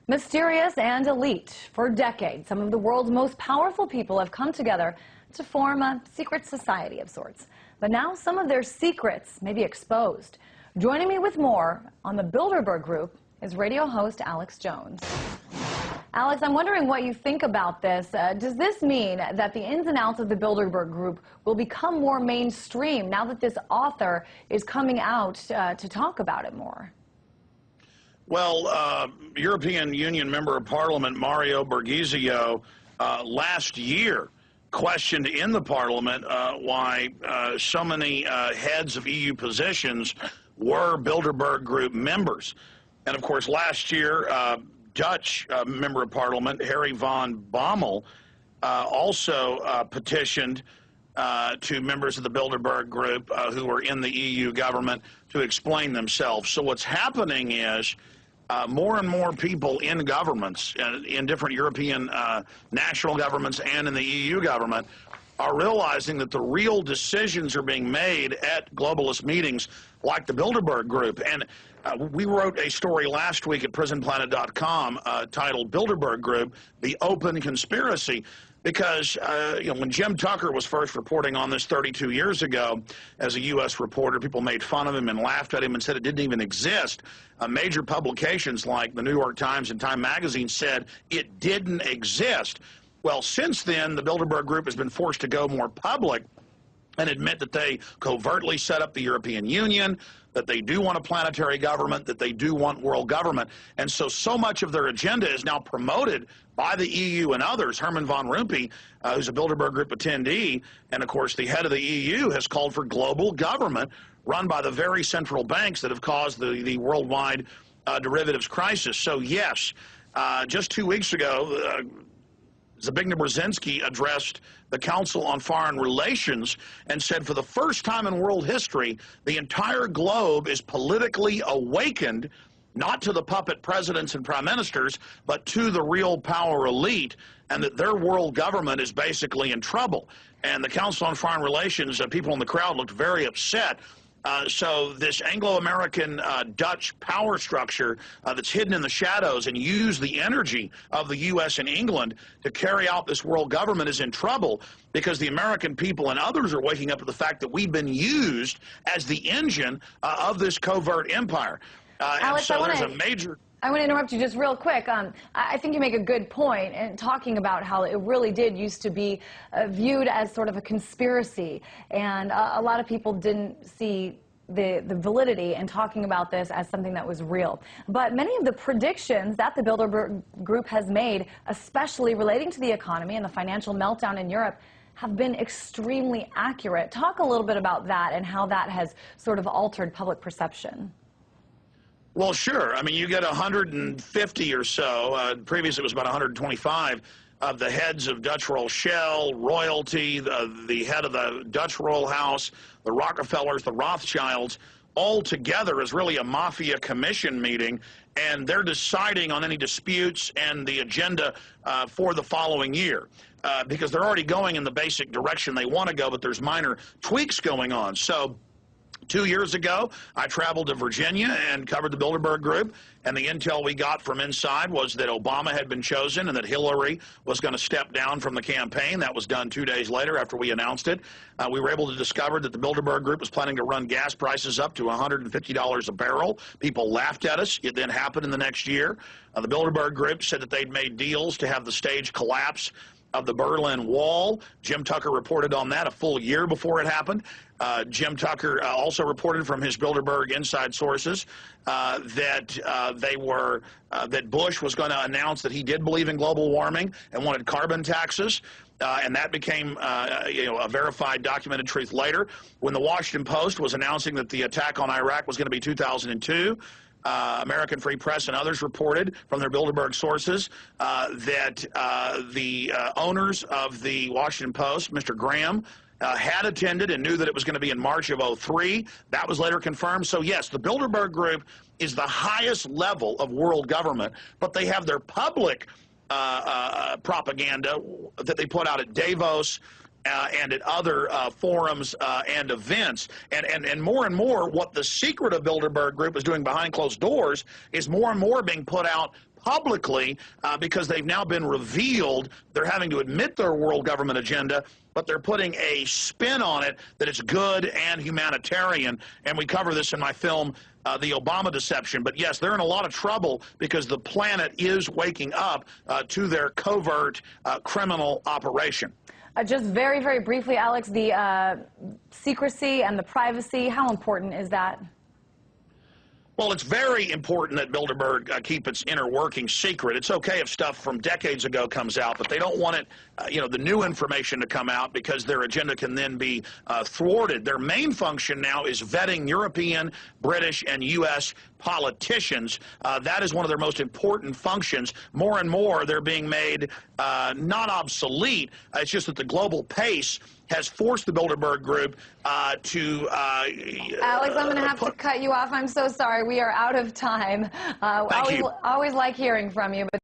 Mysterious and elite. For decades, some of the world's most powerful people have come together to form a secret society of sorts. But now some of their secrets may be exposed. Joining me with more on the Bilderberg Group is radio host Alex Jones. Alex, I'm wondering what you think about this. Does this mean that the ins and outs of the Bilderberg Group will become more mainstream now that this author is coming out to talk about it more? Well, European Union Member of Parliament Mario Borghezio last year questioned in the Parliament why so many heads of EU positions were Bilderberg Group members. And of course, last year, Dutch Member of Parliament Harry van Bommel also petitioned to members of the Bilderberg Group who were in the EU government to explain themselves. So what's happening is more and more people in governments, in different European national governments and in the EU government, are realizing that the real decisions are being made at globalist meetings like the Bilderberg Group. And we wrote a story last week at prisonplanet.com titled Bilderberg Group, The Open Conspiracy, because when Jim Tucker was first reporting on this 32 years ago as a U.S. reporter, people made fun of him and laughed at him and said it didn't even exist. Major publications like the New York Times and Time Magazine said it didn't exist. Well, since then, the Bilderberg Group has been forced to go more public and admit that they covertly set up the European Union, that they do want a planetary government, that they do want world government. And so much of their agenda is now promoted by the EU and others. Herman von Rompuy, who's a Bilderberg Group attendee, and of course the head of the EU, has called for global government run by the very central banks that have caused the worldwide derivatives crisis. So yes, just 2 weeks ago, Zbigniew Brzezinski addressed the Council on Foreign Relations and said, for the first time in world history, the entire globe is politically awakened, not to the puppet presidents and prime ministers, but to the real power elite, and that their world government is basically in trouble. And the Council on Foreign Relations, people in the crowd looked very upset. So this Anglo-American Dutch power structure that's hidden in the shadows and used the energy of the U.S. and England to carry out this world government is in trouble because the American people and others are waking up to the fact that we've been used as the engine of this covert empire. Alex, and so there's a major... I want to interrupt you just real quick. I think you make a good point in talking about how it really did used to be viewed as sort of a conspiracy, and a lot of people didn't see the validity in talking about this as something that was real. But many of the predictions that the Bilderberg Group has made, especially relating to the economy and the financial meltdown in Europe, have been extremely accurate. Talk a little bit about that and how that has sort of altered public perception. Well, sure. I mean, you get 150 or so. Previously, it was about 125 of the heads of Dutch Royal Shell, royalty, the head of the Dutch Royal House, the Rockefellers, the Rothschilds, all together is really a mafia commission meeting, and they're deciding on any disputes and the agenda for the following year. Because they're already going in the basic direction they want to go, but there's minor tweaks going on. So 2 years ago, I traveled to Virginia and covered the Bilderberg Group, and the intel we got from inside was that Obama had been chosen and that Hillary was going to step down from the campaign. That was done 2 days later after we announced it. We were able to discover that the Bilderberg Group was planning to run gas prices up to $150 a barrel. People laughed at us. It then happened in the next year. The Bilderberg Group said that they'd made deals to have the stage collapse of the Berlin Wall. Jim Tucker reported on that a full year before it happened. Jim Tucker also reported from his Bilderberg inside sources that Bush was going to announce that he did believe in global warming and wanted carbon taxes. And that became a verified, documented truth later. When the Washington Post was announcing that the attack on Iraq was going to be 2002, American Free Press and others reported from their Bilderberg sources that the owners of the Washington Post, Mr. Graham, had attended and knew that it was going to be in March of '03. That was later confirmed. So yes, the Bilderberg Group is the highest level of world government, but they have their public propaganda that they put out at Davos and at other forums and events. And more, what the secret of Bilderberg Group is doing behind closed doors is more and more being put out publicly because they've now been revealed. They're having to admit their world government agenda, but they're putting a spin on it that it's good and humanitarian. And we cover this in my film, The Obama Deception. But yes, they're in a lot of trouble because the planet is waking up to their covert criminal operation. Just very, very briefly, Alex, the secrecy and the privacy, how important is that? Well, it's very important that Bilderberg keep its inner workings secret. It's okay if stuff from decades ago comes out, but they don't want it, the new information to come out because their agenda can then be thwarted. Their main function now is vetting European, British, and U.S. politicians. That is one of their most important functions. More and more, they're being made not obsolete. It's just that the global pace has forced the Bilderberg Group to... Alex, I'm going to have to cut you off. I'm so sorry. We are out of time. Thank you. Always like hearing from you. But